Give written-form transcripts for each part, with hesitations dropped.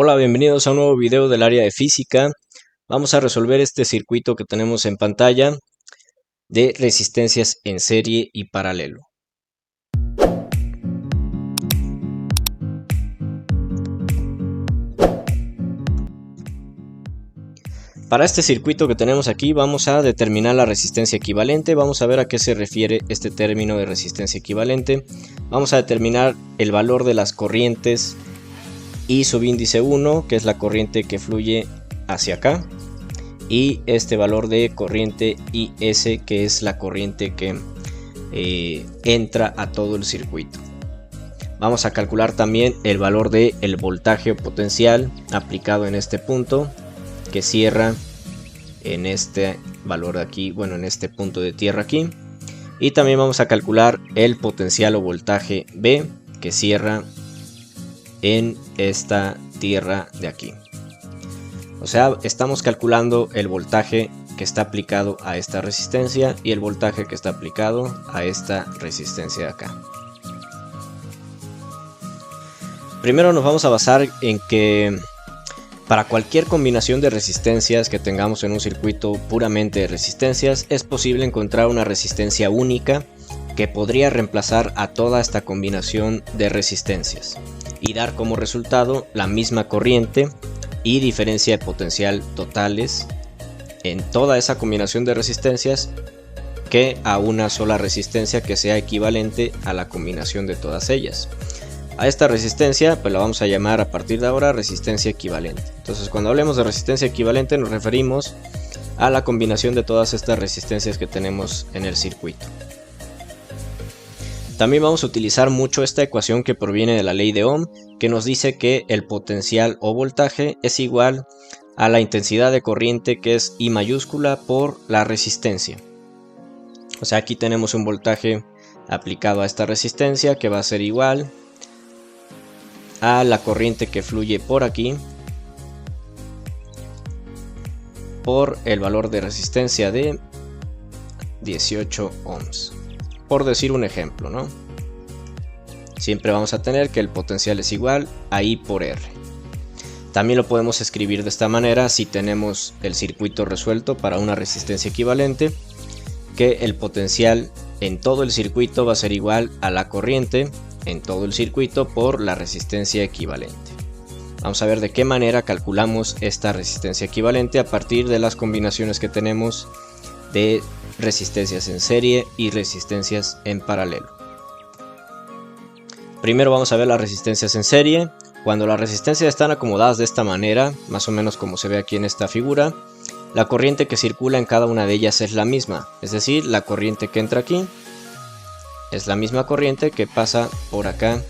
Hola, bienvenidos a un nuevo video del área de física. Vamos a resolver este circuito que tenemos en pantalla de resistencias en serie y paralelo. Para este circuito que tenemos aquí vamos a determinar la resistencia equivalente. Vamos a ver a qué se refiere este término de resistencia equivalente. Vamos a determinar el valor de las corrientes I subíndice 1, que es la corriente que fluye hacia acá, y este valor de corriente IS, que es la corriente que entra a todo el circuito. Vamos a calcular también el valor del voltaje o potencial aplicado en este punto, que cierra en este valor de aquí, bueno, en este punto de tierra aquí. Y también vamos a calcular el potencial o voltaje B, que cierra en esta tierra de aquí. O sea, estamos calculando el voltaje que está aplicado a esta resistencia y el voltaje que está aplicado a esta resistencia de acá. Primero nos vamos a basar en que para cualquier combinación de resistencias que tengamos en un circuito puramente de resistencias, es posible encontrar una resistencia única que podría reemplazar a toda esta combinación de resistencias y dar como resultado la misma corriente y diferencia de potencial totales en toda esa combinación de resistencias que a una sola resistencia que sea equivalente a la combinación de todas ellas. A esta resistencia pues la vamos a llamar a partir de ahora resistencia equivalente. Entonces, cuando hablemos de resistencia equivalente nos referimos a la combinación de todas estas resistencias que tenemos en el circuito. También vamos a utilizar mucho esta ecuación que proviene de la ley de Ohm, que nos dice que el potencial o voltaje es igual a la intensidad de corriente, que es I mayúscula, por la resistencia. O sea, aquí tenemos un voltaje aplicado a esta resistencia que va a ser igual a la corriente que fluye por aquí por el valor de resistencia de 18 ohms, por decir un ejemplo, ¿no? Siempre vamos a tener que el potencial es igual a I por R. También lo podemos escribir de esta manera si tenemos el circuito resuelto para una resistencia equivalente, que el potencial en todo el circuito va a ser igual a la corriente en todo el circuito por la resistencia equivalente. Vamos a ver de qué manera calculamos esta resistencia equivalente a partir de las combinaciones que tenemos de resistencias en serie y resistencias en paralelo. Primero vamos a ver las resistencias en serie. Cuando las resistencias están acomodadas de esta manera, más o menos como se ve aquí en esta figura, la corriente que circula en cada una de ellas es la misma, es decir, la corriente que entra aquí es la misma corriente que pasa por acá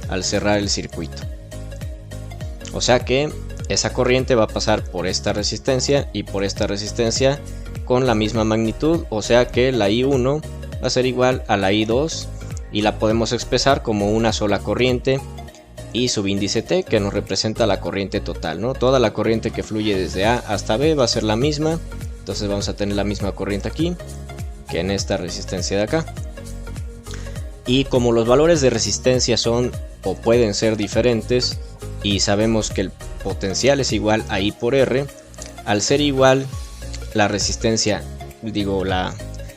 al cerrar el circuito. O sea que esa corriente va a pasar por esta resistencia y por esta resistencia con la misma magnitud, o sea que la I1 va a ser igual a la I2 y la podemos expresar como una sola corriente I subíndice T, que nos representa la corriente total, ¿no? Toda la corriente que fluye desde A hasta B va a ser la misma, entonces vamos a tener la misma corriente aquí que en esta resistencia de acá. Y como los valores de resistencia son o pueden ser diferentes y sabemos que el potencial es igual a I por R, al ser igual la resistencia,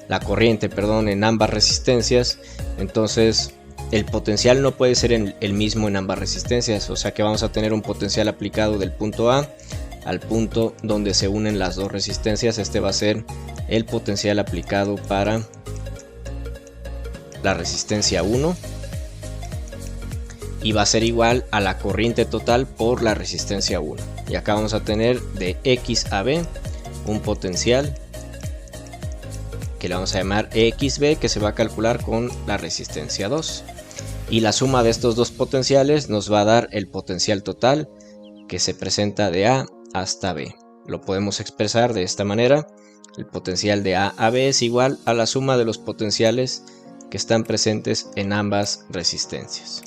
la corriente, perdón, en ambas resistencias, entonces el potencial no puede ser el mismo en ambas resistencias, o sea que vamos a tener un potencial aplicado del punto A al punto donde se unen las dos resistencias. Este va a ser el potencial aplicado para la resistencia 1 y va a ser igual a la corriente total por la resistencia 1. Y acá vamos a tener de X a B un potencial que le vamos a llamar EXB, que se va a calcular con la resistencia 2. Y la suma de estos dos potenciales nos va a dar el potencial total que se presenta de A hasta B. Lo podemos expresar de esta manera. El potencial de A a B es igual a la suma de los potenciales que están presentes en ambas resistencias.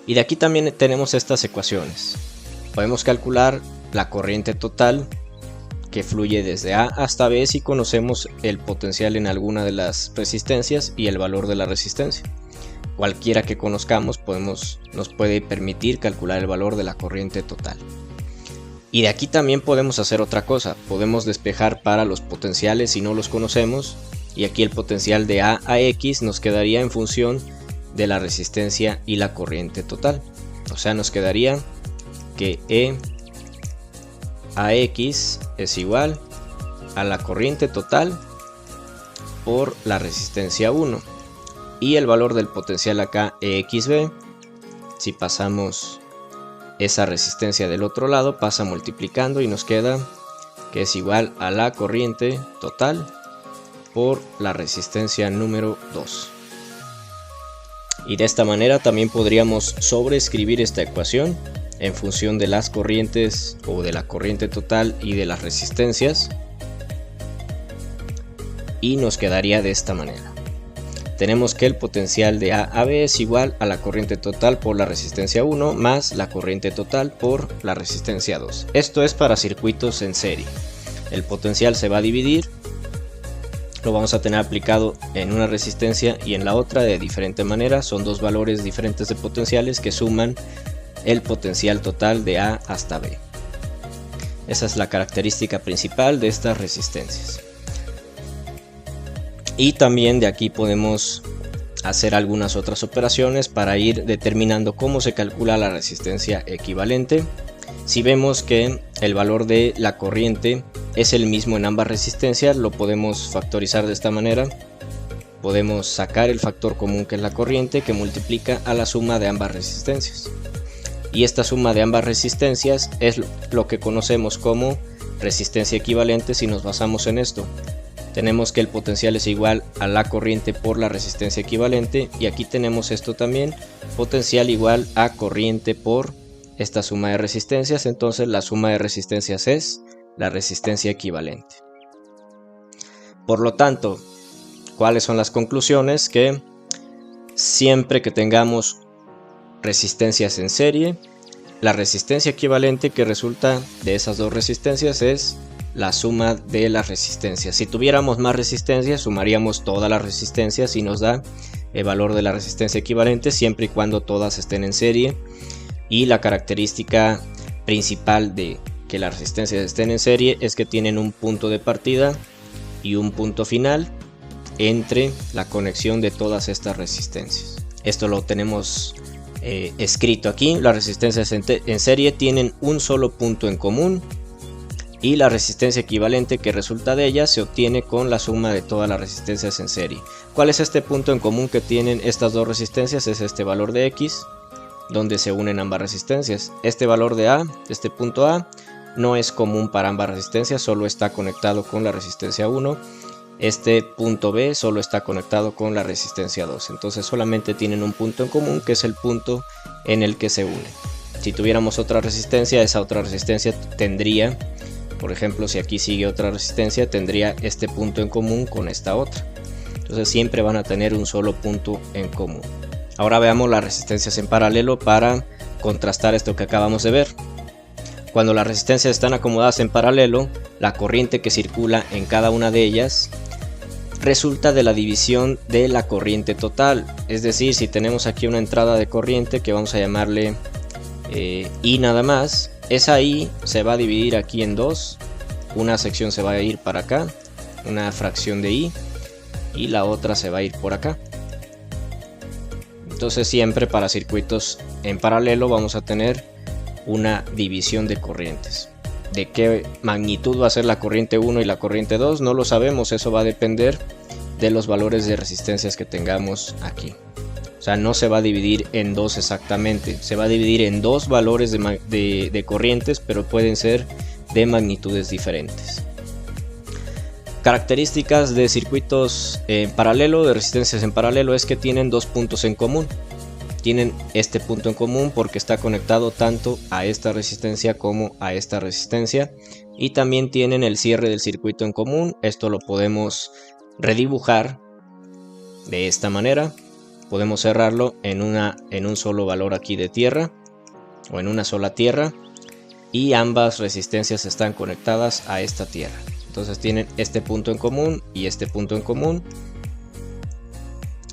Y de aquí también tenemos estas ecuaciones. Podemos calcular la corriente total que fluye desde A hasta B si conocemos el potencial en alguna de las resistencias y el valor de la resistencia. cualquiera que conozcamos nos puede permitir calcular el valor de la corriente total. Y de aquí también podemos hacer otra cosa, podemos despejar para los potenciales si no los conocemos, y aquí el potencial de A a X nos quedaría en función de la resistencia y la corriente total. O sea, nos quedaría que E a X es igual a la corriente total por la resistencia 1. Y el valor del potencial acá, EXB, si pasamos esa resistencia del otro lado, pasa multiplicando y nos queda que es igual a la corriente total por la resistencia número 2. Y de esta manera también podríamos sobreescribir esta ecuación en función de las corrientes o de la corriente total y de las resistencias, y nos quedaría de esta manera. Tenemos que el potencial de A a B es igual a la corriente total por la resistencia 1 más la corriente total por la resistencia 2. Esto es para circuitos en serie. El potencial se va a dividir, lo vamos a tener aplicado en una resistencia y en la otra de diferente manera. Son dos valores diferentes de potenciales que suman el potencial total de A hasta B. Esa es la característica principal de estas resistencias. Y también de aquí podemos hacer algunas otras operaciones para ir determinando cómo se calcula la resistencia equivalente. Si vemos que el valor de la corriente es el mismo en ambas resistencias, lo podemos factorizar de esta manera. Podemos sacar el factor común, que es la corriente, que multiplica a la suma de ambas resistencias. Y esta suma de ambas resistencias es lo que conocemos como resistencia equivalente si nos basamos en esto. Tenemos que el potencial es igual a la corriente por la resistencia equivalente, y aquí tenemos esto también, potencial igual a corriente por esta suma de resistencias. Entonces la suma de resistencias es la resistencia equivalente. Por lo tanto, ¿cuáles son las conclusiones? Que siempre que tengamos resistencias en serie, la resistencia equivalente que resulta de esas dos resistencias es la suma de las resistencias. Si tuviéramos más resistencias, sumaríamos todas las resistencias y nos da el valor de la resistencia equivalente, siempre y cuando todas estén en serie. Y la característica principal de que las resistencias estén en serie es que tienen un punto de partida y un punto final entre la conexión de todas estas resistencias. Esto lo tenemos escrito aquí. Las resistencias en serie tienen un solo punto en común, y la resistencia equivalente que resulta de ella se obtiene con la suma de todas las resistencias en serie. ¿Cuál es este punto en común que tienen estas dos resistencias? Es este valor de X, donde se unen ambas resistencias. Este valor de A, este punto A, no es común para ambas resistencias, solo está conectado con la resistencia 1. Este punto B solo está conectado con la resistencia 2. Entonces solamente tienen un punto en común, que es el punto en el que se unen. Si tuviéramos otra resistencia, esa otra resistencia tendría, por ejemplo, si aquí sigue otra resistencia, tendría este punto en común con esta otra. Entonces siempre van a tener un solo punto en común. Ahora veamos las resistencias en paralelo para contrastar esto que acabamos de ver. Cuando las resistencias están acomodadas en paralelo, la corriente que circula en cada una de ellas resulta de la división de la corriente total. Es decir, si tenemos aquí una entrada de corriente que vamos a llamarle I nada más, esa I se va a dividir aquí en dos. Una sección se va a ir para acá, una fracción de I, y la otra se va a ir por acá. Entonces siempre para circuitos en paralelo vamos a tener una división de corrientes. ¿De qué magnitud va a ser la corriente 1 y la corriente 2? No lo sabemos, eso va a depender de los valores de resistencias que tengamos aquí. O sea, no se va a dividir en dos exactamente, se va a dividir en dos valores de corrientes, pero pueden ser de magnitudes diferentes. Características de circuitos en paralelo, de resistencias en paralelo, es que tienen dos puntos en común. Tienen este punto en común porque está conectado tanto a esta resistencia como a esta resistencia, y también tienen el cierre del circuito en común. Esto lo podemos redibujar de esta manera. Podemos cerrarlo en un solo valor aquí de tierra, o en una sola tierra, y ambas resistencias están conectadas a esta tierra. Entonces tienen este punto en común y este punto en común,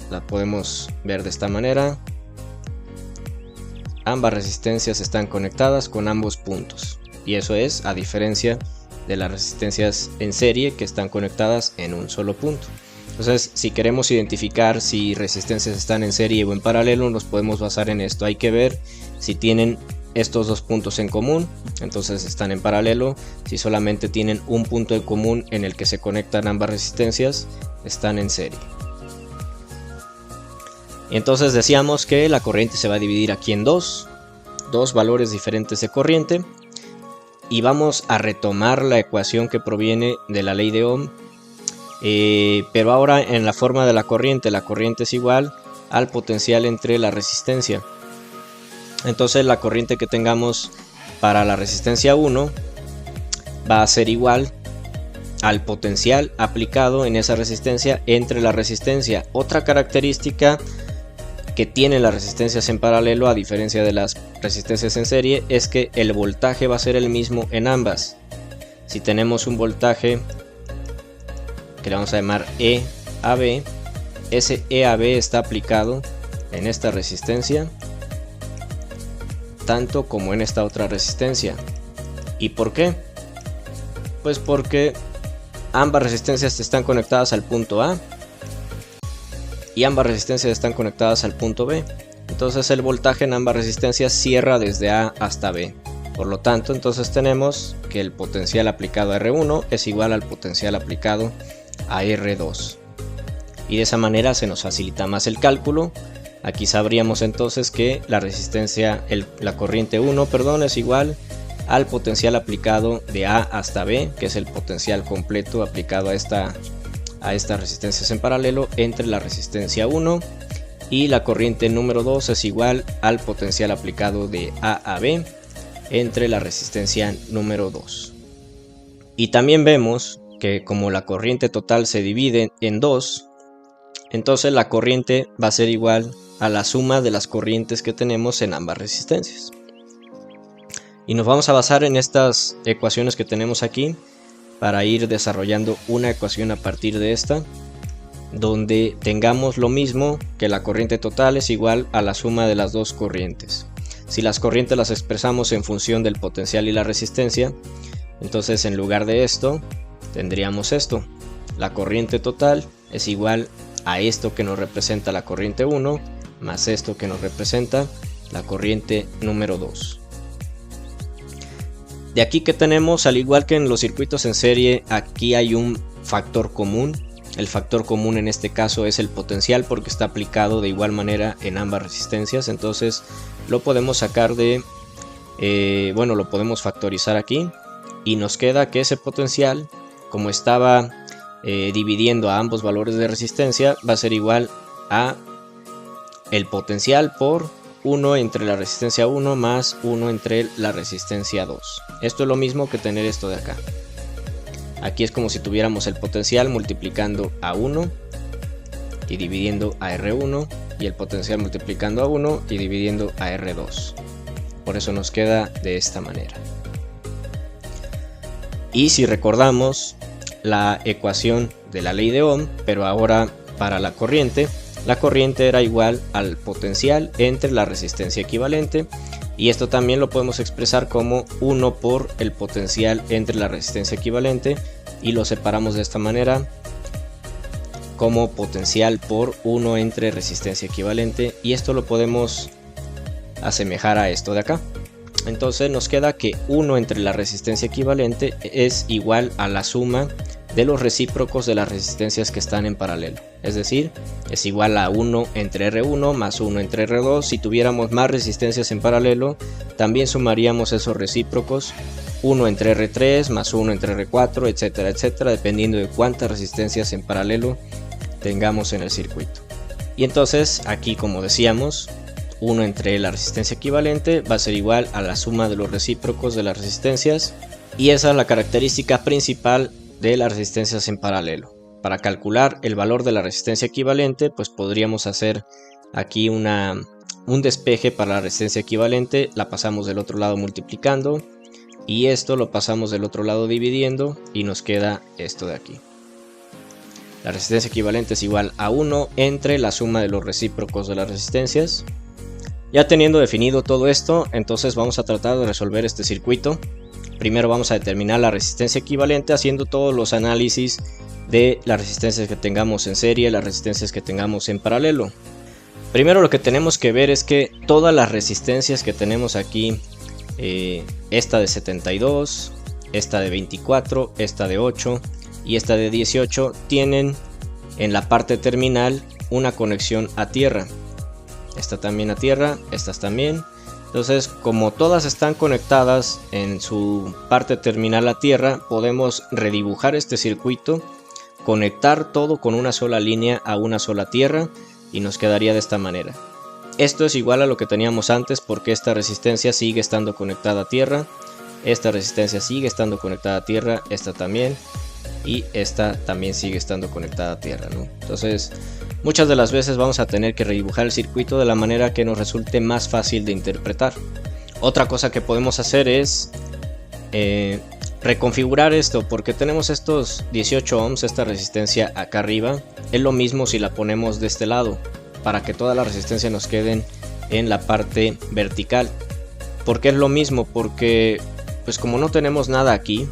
la podemos ver de esta manera. Ambas resistencias están conectadas con ambos puntos, y eso es a diferencia de las resistencias en serie que están conectadas en un solo punto. Entonces, si queremos identificar si resistencias están en serie o en paralelo, nos podemos basar en esto. Hay que ver si tienen estos dos puntos en común, entonces están en paralelo. Si solamente tienen un punto en común en el que se conectan ambas resistencias, están en serie. Y entonces decíamos que la corriente se va a dividir aquí en dos valores diferentes de corriente, y vamos a retomar la ecuación que proviene de la ley de Ohm, pero ahora en la forma de la corriente es igual al potencial entre la resistencia. Entonces la corriente que tengamos para la resistencia 1 va a ser igual al potencial aplicado en esa resistencia entre la resistencia. Otra característica que tienen las resistencias en paralelo, a diferencia de las resistencias en serie, es que el voltaje va a ser el mismo en ambas. Si tenemos un voltaje que le vamos a llamar EAB, ese EAB está aplicado en esta resistencia tanto como en esta otra resistencia. ¿Y por qué? Pues porque ambas resistencias están conectadas al punto A y ambas resistencias están conectadas al punto B. Entonces el voltaje en ambas resistencias cierra desde A hasta B. Por lo tanto, entonces tenemos que el potencial aplicado a R1 es igual al potencial aplicado a R2. Y de esa manera se nos facilita más el cálculo. Aquí sabríamos entonces que la resistencia, la corriente 1, es igual al potencial aplicado de A hasta B, que es el potencial completo aplicado a estas resistencias en paralelo entre la resistencia 1, y la corriente número 2 es igual al potencial aplicado de A a B entre la resistencia número 2. Y también vemos que como la corriente total se divide en dos, entonces la corriente va a ser igual a la suma de las corrientes que tenemos en ambas resistencias. Y nos vamos a basar en estas ecuaciones que tenemos aquí para ir desarrollando una ecuación a partir de esta, donde tengamos lo mismo, que la corriente total es igual a la suma de las dos corrientes. Si las corrientes las expresamos en función del potencial y la resistencia, entonces en lugar de esto tendríamos esto: la corriente total es igual a esto que nos representa la corriente 1 más esto que nos representa la corriente número 2. De aquí que tenemos, al igual que en los circuitos en serie, aquí hay un factor común. El factor común en este caso es el potencial, porque está aplicado de igual manera en ambas resistencias. Entonces lo podemos sacar lo podemos factorizar aquí, y nos queda que ese potencial, como estaba dividiendo a ambos valores de resistencia, va a ser igual a el potencial por 1 entre la resistencia 1 más 1 entre la resistencia 2. Esto es lo mismo que tener esto de acá. Aquí es como si tuviéramos el potencial multiplicando a 1 y dividiendo a R1, y el potencial multiplicando a 1 y dividiendo a R2. Por eso nos queda de esta manera. Y si recordamos la ecuación de la ley de Ohm, pero ahora para la corriente era igual al potencial entre la resistencia equivalente, y esto también lo podemos expresar como 1 por el potencial entre la resistencia equivalente, y lo separamos de esta manera como potencial por 1 entre resistencia equivalente, y esto lo podemos asemejar a esto de acá. Entonces nos queda que 1 entre la resistencia equivalente es igual a la suma de los recíprocos de las resistencias que están en paralelo. Es decir, es igual a 1 entre R1 más 1 entre R2. Si tuviéramos más resistencias en paralelo, también sumaríamos esos recíprocos, 1 entre R3 más 1 entre R4, etcétera, etcétera, dependiendo de cuántas resistencias en paralelo tengamos en el circuito. Y entonces aquí, como decíamos, 1 entre la resistencia equivalente va a ser igual a la suma de los recíprocos de las resistencias, y esa es la característica principal de las resistencias en paralelo. Para calcular el valor de la resistencia equivalente, pues podríamos hacer aquí un despeje para la resistencia equivalente, la pasamos del otro lado multiplicando, y esto lo pasamos del otro lado dividiendo, y nos queda esto de aquí. La resistencia equivalente es igual a 1 entre la suma de los recíprocos de las resistencias. Ya teniendo definido todo esto, entonces vamos a tratar de resolver este circuito. Primero vamos a determinar la resistencia equivalente haciendo todos los análisis de las resistencias que tengamos en serie, las resistencias que tengamos en paralelo. Primero lo que tenemos que ver es que todas las resistencias que tenemos aquí, esta de 72, esta de 24, esta de 8 y esta de 18, tienen en la parte terminal una conexión a tierra. Esta también a tierra, estas también. Entonces, como todas están conectadas en su parte terminal a tierra, podemos redibujar este circuito, conectar todo con una sola línea a una sola tierra y nos quedaría de esta manera. Esto es igual a lo que teníamos antes porque esta resistencia sigue estando conectada a tierra, esta resistencia sigue estando conectada a tierra, esta también, y esta también sigue estando conectada a tierra, ¿no? Entonces, muchas de las veces vamos a tener que redibujar el circuito de la manera que nos resulte más fácil de interpretar. Otra cosa que podemos hacer es reconfigurar esto, porque tenemos estos 18 ohms, esta resistencia acá arriba. Es lo mismo si la ponemos de este lado, para que toda la resistencia nos queden en la parte vertical. ¿Por qué es lo mismo? Porque pues como no tenemos nada aquí,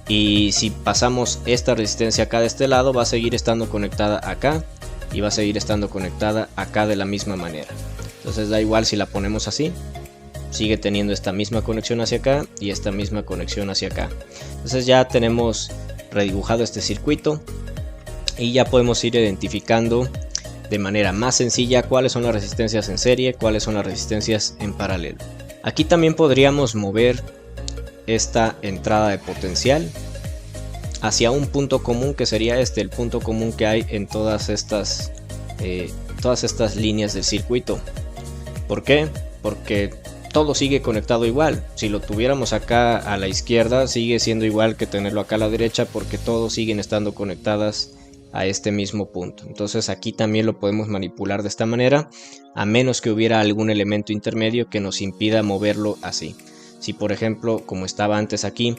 y si pasamos esta resistencia acá de este lado, va a seguir estando conectada acá y va a seguir estando conectada acá de la misma manera. Entonces da igual si la ponemos así, sigue teniendo esta misma conexión hacia acá y esta misma conexión hacia acá. Entonces ya tenemos redibujado este circuito y ya podemos ir identificando de manera más sencilla cuáles son las resistencias en serie, cuáles son las resistencias en paralelo. Aquí también podríamos mover esta entrada de potencial hacia un punto común, que sería el punto común que hay en todas estas líneas del circuito. ¿Por qué? Porque todo sigue conectado igual. Si lo tuviéramos acá a la izquierda, sigue siendo igual que tenerlo acá a la derecha, porque todos siguen estando conectadas a este mismo punto. Entonces aquí también lo podemos manipular de esta manera, a menos que hubiera algún elemento intermedio que nos impida moverlo así. Si por ejemplo, como estaba antes aquí,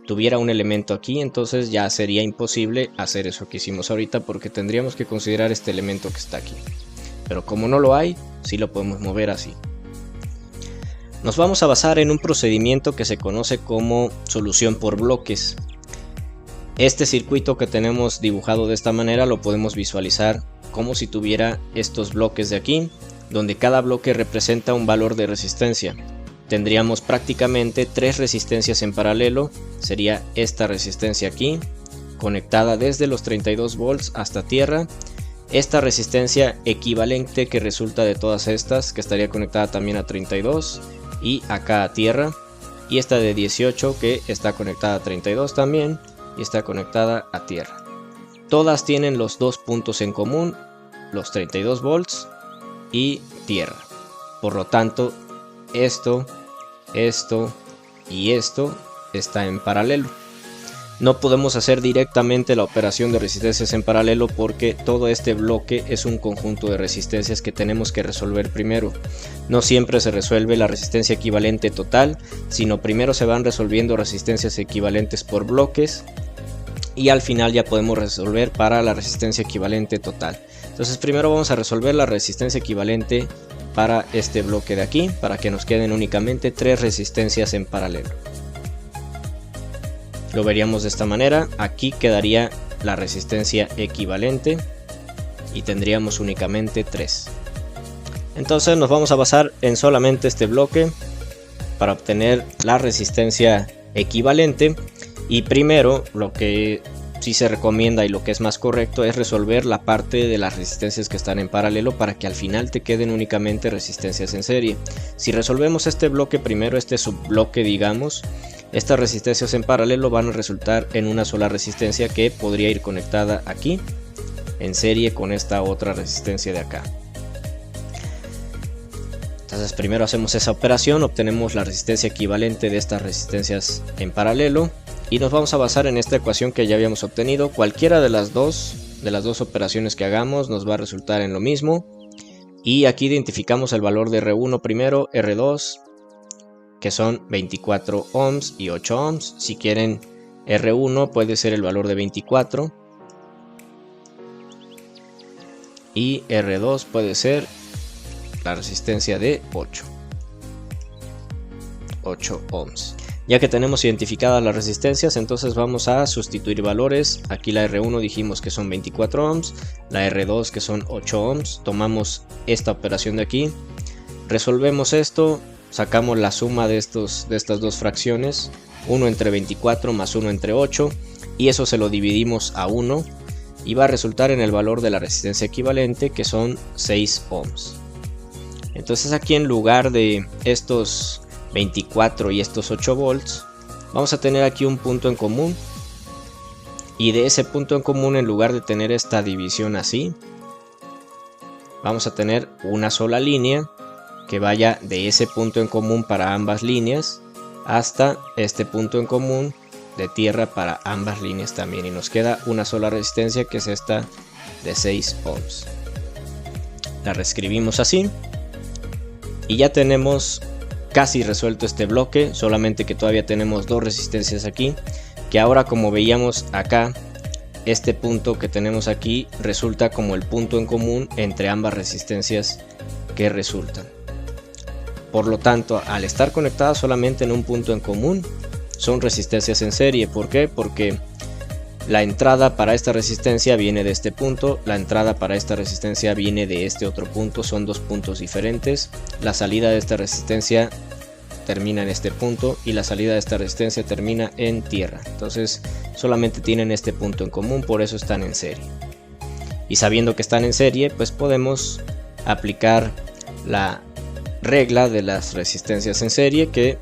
tuviera un elemento aquí, entonces ya sería imposible hacer eso que hicimos ahorita, porque tendríamos que considerar este elemento que está aquí. Pero como no lo hay, sí lo podemos mover así. Nos vamos a basar en un procedimiento que se conoce como solución por bloques. Este circuito que tenemos dibujado de esta manera lo podemos visualizar como si tuviera estos bloques de aquí, donde cada bloque representa un valor de resistencia. Tendríamos prácticamente tres resistencias en paralelo. Sería esta resistencia aquí, conectada desde los 32 volts hasta tierra. Esta resistencia equivalente que resulta de todas estas, que estaría conectada también a 32 y acá a tierra. Y esta de 18 que está conectada a 32 también y está conectada a tierra. Todas tienen los dos puntos en común, los 32 volts y tierra. Por lo tanto, esto y esto está en paralelo. No podemos hacer directamente la operación de resistencias en paralelo porque todo este bloque es un conjunto de resistencias que tenemos que resolver primero. No siempre se resuelve la resistencia equivalente total, sino primero se van resolviendo resistencias equivalentes por bloques y al final ya podemos resolver para la resistencia equivalente total. Entonces primero vamos a resolver la resistencia equivalente para este bloque de aquí, para que nos queden únicamente tres resistencias en paralelo. Lo veríamos de esta manera. Aquí quedaría la resistencia equivalente y tendríamos únicamente 3. Entonces nos vamos a basar en solamente este bloque para obtener la resistencia equivalente, y primero lo que sí se recomienda y lo que es más correcto es resolver la parte de las resistencias que están en paralelo para que al final te queden únicamente resistencias en serie. Si resolvemos este bloque primero, este subbloque digamos, estas resistencias en paralelo van a resultar en una sola resistencia que podría ir conectada aquí en serie con esta otra resistencia de acá. Entonces primero hacemos esa operación, obtenemos la resistencia equivalente de estas resistencias en paralelo y nos vamos a basar en esta ecuación que ya habíamos obtenido. Cualquiera de las dos operaciones que hagamos nos va a resultar en lo mismo, y aquí identificamos el valor de R1 primero, R2 que son 24 ohms y 8 ohms. Si quieren R1 puede ser el valor de 24 y R2 puede ser la resistencia de 8 ohms. Ya que tenemos identificadas las resistencias, entonces vamos a sustituir valores. Aquí la R1 dijimos que son 24 ohms, la R2 que son 8 ohms. Tomamos esta operación de aquí, resolvemos esto, sacamos la suma de estas dos fracciones, 1 entre 24 más 1 entre 8, y eso se lo dividimos a 1 y va a resultar en el valor de la resistencia equivalente, que son 6 ohms. Entonces aquí, en lugar de estos 24 y estos 8 volts, vamos a tener aquí un punto en común, y de ese punto en común, en lugar de tener esta división así, vamos a tener una sola línea que vaya de ese punto en común para ambas líneas hasta este punto en común de tierra para ambas líneas también, y nos queda una sola resistencia, que es esta de 6 ohms. La reescribimos así y ya tenemos casi resuelto este bloque, solamente que todavía tenemos dos resistencias aquí, que ahora, como veíamos acá, este punto que tenemos aquí resulta como el punto en común entre ambas resistencias que resultan. Por lo tanto, al estar conectadas solamente en un punto en común, son resistencias en serie. ¿Por qué? Porque la entrada para esta resistencia viene de este punto, la entrada para esta resistencia viene de este otro punto, son dos puntos diferentes. La salida de esta resistencia termina en este punto y la salida de esta resistencia termina en tierra. Entonces solamente tienen este punto en común, por eso están en serie. Y sabiendo que están en serie, pues podemos aplicar la regla de las resistencias en serie, que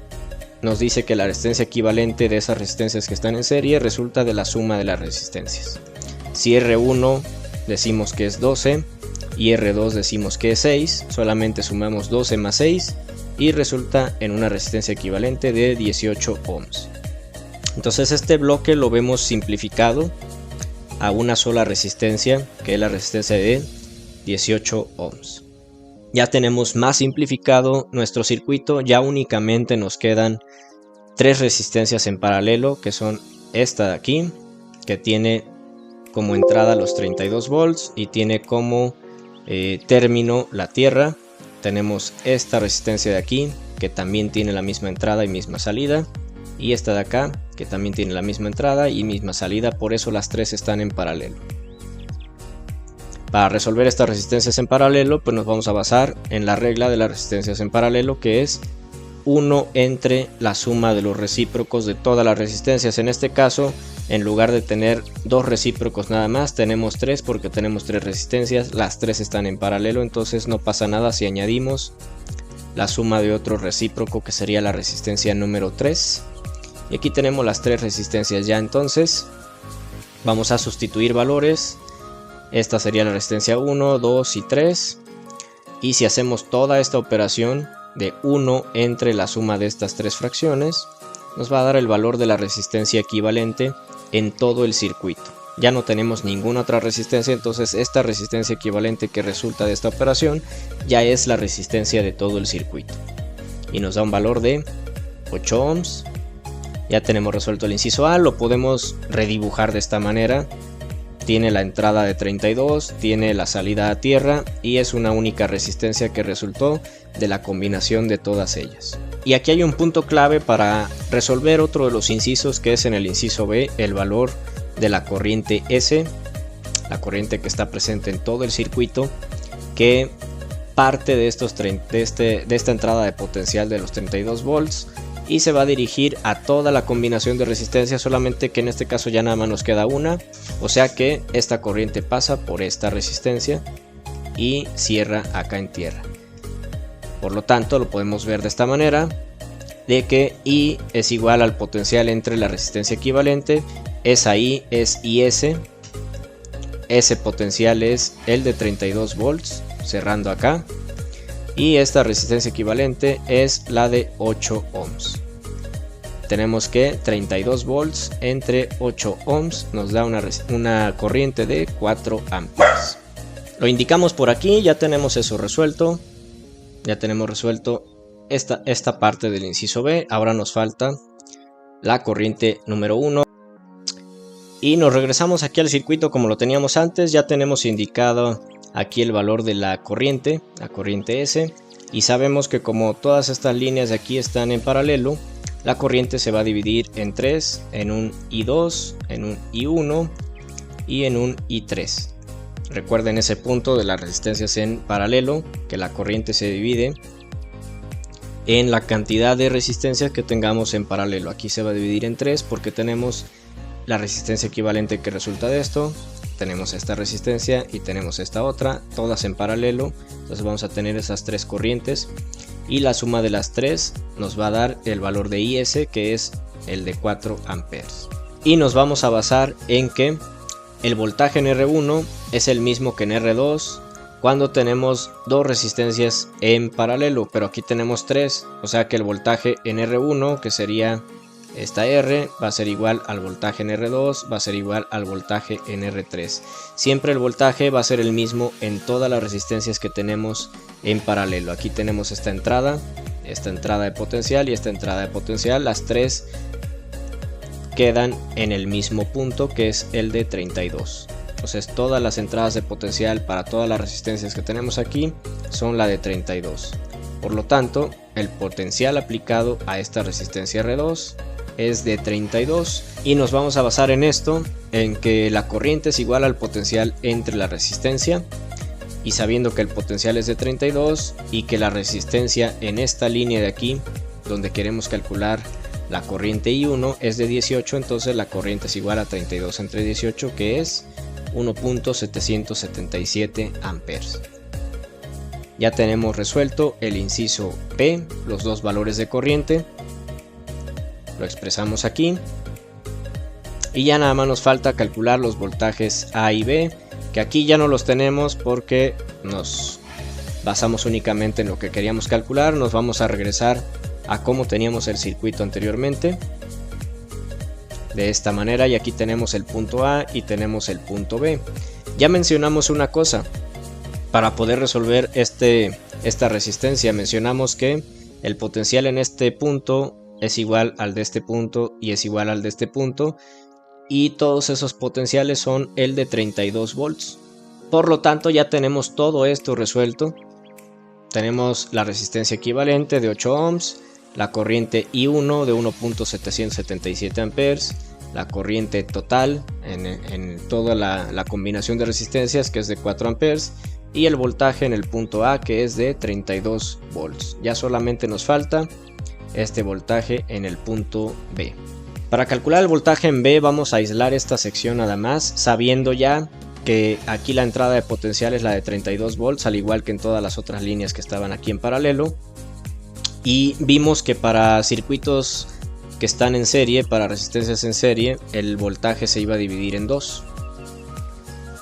nos dice que la resistencia equivalente de esas resistencias que están en serie resulta de la suma de las resistencias. Si R1 decimos que es 12 y R2 decimos que es 6, solamente sumamos 12 más 6 y resulta en una resistencia equivalente de 18 ohms. Entonces este bloque lo vemos simplificado a una sola resistencia, que es la resistencia de 18 ohms. Ya tenemos más simplificado nuestro circuito, ya únicamente nos quedan tres resistencias en paralelo, que son esta de aquí, que tiene como entrada los 32 volts y tiene como término la tierra. Tenemos esta resistencia de aquí, que también tiene la misma entrada y misma salida, y esta de acá, que también tiene la misma entrada y misma salida, por eso las tres están en paralelo. Para resolver estas resistencias en paralelo, pues nos vamos a basar en la regla de las resistencias en paralelo, que es 1 entre la suma de los recíprocos de todas las resistencias. En este caso, en lugar de tener dos recíprocos nada más, tenemos tres, porque tenemos tres resistencias, las tres están en paralelo, entonces no pasa nada si añadimos la suma de otro recíproco, que sería la resistencia número 3. Y aquí tenemos las tres resistencias ya. Entonces vamos a sustituir valores. Esta sería la resistencia 1, 2 y 3. Y si hacemos toda esta operación de 1 entre la suma de estas tres fracciones, nos va a dar el valor de la resistencia equivalente en todo el circuito. Ya no tenemos ninguna otra resistencia, entonces esta resistencia equivalente que resulta de esta operación ya es la resistencia de todo el circuito. Y nos da un valor de 8 ohms. Ya tenemos resuelto el inciso A, lo podemos redibujar de esta manera. Tiene la entrada de 32, tiene la salida a tierra y es una única resistencia que resultó de la combinación de todas ellas. Y aquí hay un punto clave para resolver otro de los incisos, que es en el inciso B, el valor de la corriente S, la corriente que está presente en todo el circuito, que parte de esta entrada de potencial de los 32 volts y se va a dirigir a toda la combinación de resistencias, solamente que en este caso ya nada más nos queda una, o sea que esta corriente pasa por esta resistencia y cierra acá en tierra. Por lo tanto, lo podemos ver de esta manera, de que I es igual al potencial entre la resistencia equivalente. Esa I es IS, ese potencial es el de 32 volts, cerrando acá, y esta resistencia equivalente es la de 8 ohms. Tenemos que 32 volts entre 8 ohms nos da una corriente de 4 amperes. Lo indicamos por aquí, ya tenemos eso resuelto. Ya tenemos resuelto esta parte del inciso B. Ahora nos falta la corriente número 1. Y nos regresamos aquí al circuito como lo teníamos antes. Ya tenemos indicado aquí el valor de la corriente S, y sabemos que como todas estas líneas de aquí están en paralelo, la corriente se va a dividir en 3, en un I2, en un I1 y en un I3. Recuerden ese punto de las resistencias en paralelo, que la corriente se divide en la cantidad de resistencias que tengamos en paralelo. Aquí se va a dividir en 3 porque tenemos la resistencia equivalente que resulta de esto. Tenemos esta resistencia y tenemos esta otra, todas en paralelo. Entonces vamos a tener esas 3 corrientes y la suma de las 3 nos va a dar el valor de IS, que es el de 4 amperes. Y nos vamos a basar en que el voltaje en R1 es el mismo que en R2 cuando tenemos dos resistencias en paralelo, pero aquí tenemos 3, o sea que el voltaje en R1, que sería esta R, va a ser igual al voltaje en R2, va a ser igual al voltaje en R3. Siempre el voltaje va a ser el mismo en todas las resistencias que tenemos en paralelo. Aquí tenemos esta entrada de potencial y esta entrada de potencial. Las 3 quedan en el mismo punto, que es el de 32. Entonces todas las entradas de potencial para todas las resistencias que tenemos aquí son la de 32. Por lo tanto, el potencial aplicado a esta resistencia R2 es de 32 y nos vamos a basar en esto, en que la corriente es igual al potencial entre la resistencia, y sabiendo que el potencial es de 32 y que la resistencia en esta línea de aquí donde queremos calcular la corriente I1 es de 18, entonces la corriente es igual a 32 entre 18, que es 1.777 amperes. Ya tenemos resuelto el inciso P, los dos valores de corriente. Lo expresamos aquí. Y ya nada más nos falta calcular los voltajes A y B, que aquí ya no los tenemos porque nos basamos únicamente en lo que queríamos calcular. Nos vamos a regresar a cómo teníamos el circuito anteriormente. De esta manera, y aquí tenemos el punto A y tenemos el punto B. Ya mencionamos una cosa. Para poder resolver esta resistencia, mencionamos que el potencial en este punto es igual al de este punto y es igual al de este punto, y todos esos potenciales son el de 32 volts. Por lo tanto, ya tenemos todo esto resuelto. Tenemos la resistencia equivalente de 8 ohms, la corriente I1 de 1.777 amperes, la corriente total en toda la combinación de resistencias, que es de 4 amperes, y el voltaje en el punto A, que es de 32 volts. Ya solamente nos falta este voltaje en el punto B. Para calcular el voltaje en B vamos a aislar esta sección nada más, sabiendo ya que aquí la entrada de potencial es la de 32 volts, al igual que en todas las otras líneas que estaban aquí en paralelo. Y vimos que para circuitos que están en serie, para resistencias en serie, el voltaje se iba a dividir en 2.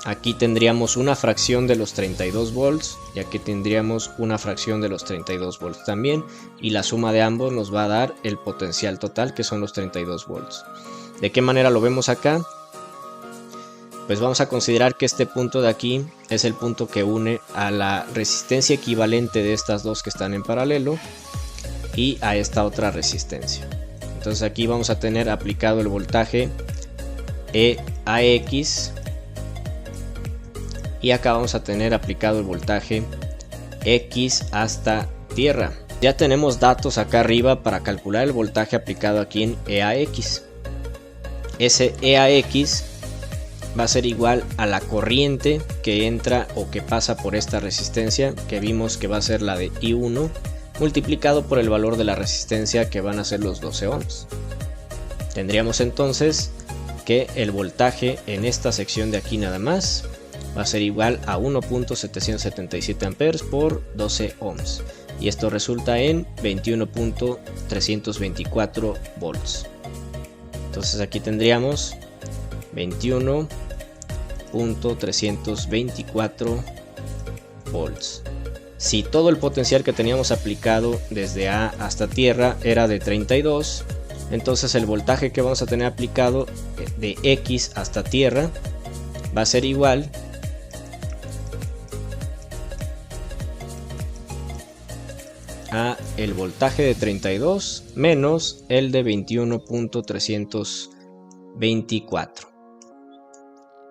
Aquí tendríamos una fracción de los 32 volts y aquí tendríamos una fracción de los 32 volts también, y la suma de ambos nos va a dar el potencial total, que son los 32 volts. ¿De qué manera lo vemos acá? Pues vamos a considerar que este punto de aquí es el punto que une a la resistencia equivalente de estas dos que están en paralelo y a esta otra resistencia. Entonces aquí vamos a tener aplicado el voltaje EAX, y acá vamos a tener aplicado el voltaje X hasta tierra. Ya tenemos datos acá arriba para calcular el voltaje aplicado aquí en EAX. Ese EAX va a ser igual a la corriente que entra o que pasa por esta resistencia, que vimos que va a ser la de I1, multiplicado por el valor de la resistencia, que van a ser los 12 ohms. Tendríamos entonces que el voltaje en esta sección de aquí nada más va a ser igual a 1.777 amperes por 12 ohms, y esto resulta en 21.324 volts. Entonces aquí tendríamos 21.324 volts. Si todo el potencial que teníamos aplicado desde A hasta tierra era de 32, entonces el voltaje que vamos a tener aplicado de X hasta tierra va a ser igual a el voltaje de 32 menos el de 21.324.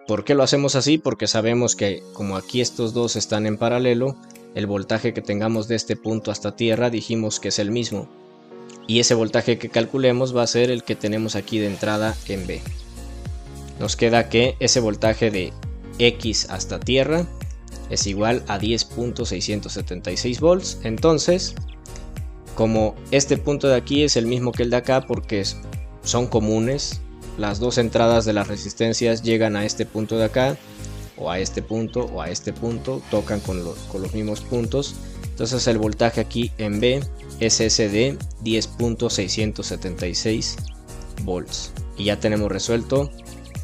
¿Por qué lo hacemos así? Porque sabemos que como aquí estos dos están en paralelo, el voltaje que tengamos de este punto hasta tierra dijimos que es el mismo. Y ese voltaje que calculemos va a ser el que tenemos aquí de entrada en B. Nos queda que ese voltaje de X hasta tierra es igual a 10.676 volts. Entonces, como este punto de aquí es el mismo que el de acá porque son comunes, las dos entradas de las resistencias llegan a este punto de acá, o a este punto, o a este punto, tocan con los mismos puntos. Entonces el voltaje aquí en B es ese de 10.676 volts. Y ya tenemos resuelto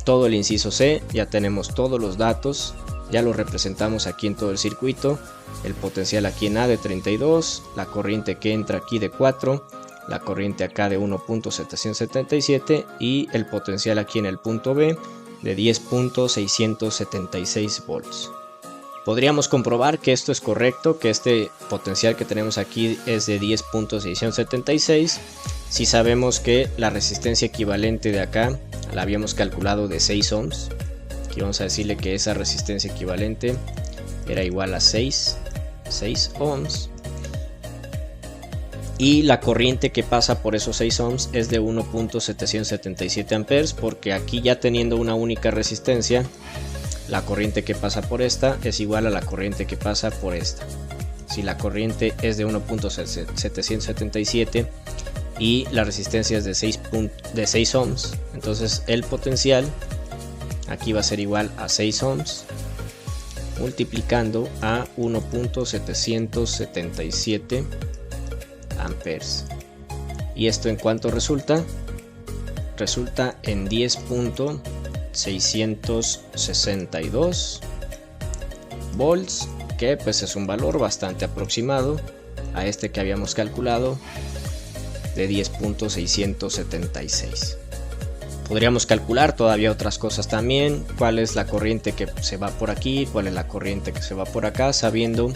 todo el inciso C, ya tenemos todos los datos, ya los representamos aquí en todo el circuito. El potencial aquí en A de 32, la corriente que entra aquí de 4, la corriente acá de 1.777 y el potencial aquí en el punto B de 10.676 volts. Podríamos comprobar que esto es correcto, que este potencial que tenemos aquí es de 10.676 si sabemos que la resistencia equivalente de acá la habíamos calculado de 6 ohms. Aquí vamos a decirle que esa resistencia equivalente era igual a 6 ohms. Y la corriente que pasa por esos 6 ohms es de 1.777 amperes, porque aquí ya teniendo una única resistencia, la corriente que pasa por esta es igual a la corriente que pasa por esta. Si la corriente es de 1.777 y la resistencia es de 6 ohms, entonces el potencial aquí va a ser igual a 6 ohms multiplicando a 1.777 amperes. ¿Y esto en cuánto resulta? Resulta en 10.662 volts, que pues es un valor bastante aproximado a este que habíamos calculado de 10.676. Podríamos calcular todavía otras cosas también, cuál es la corriente que se va por aquí, cuál es la corriente que se va por acá, sabiendo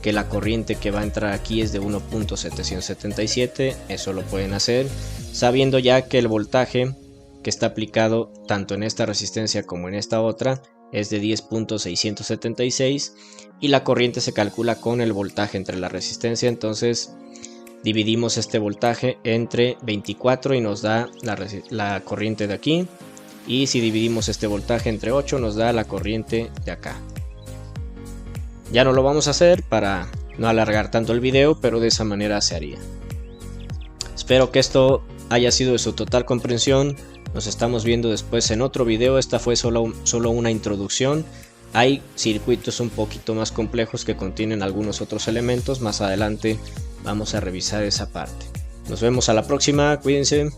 que la corriente que va a entrar aquí es de 1.777, eso lo pueden hacer, sabiendo ya que el voltaje que está aplicado tanto en esta resistencia como en esta otra es de 10.676 y la corriente se calcula con el voltaje entre la resistencia. Entonces dividimos este voltaje entre 24 y nos da la corriente de aquí, y si dividimos este voltaje entre 8 nos da la corriente de acá. Ya no lo vamos a hacer para no alargar tanto el video, pero de esa manera se haría. Espero que esto haya sido de su total comprensión. Nos estamos viendo después en otro video. Esta fue solo una introducción. Hay circuitos un poquito más complejos que contienen algunos otros elementos. Más adelante vamos a revisar esa parte. Nos vemos a la próxima. Cuídense.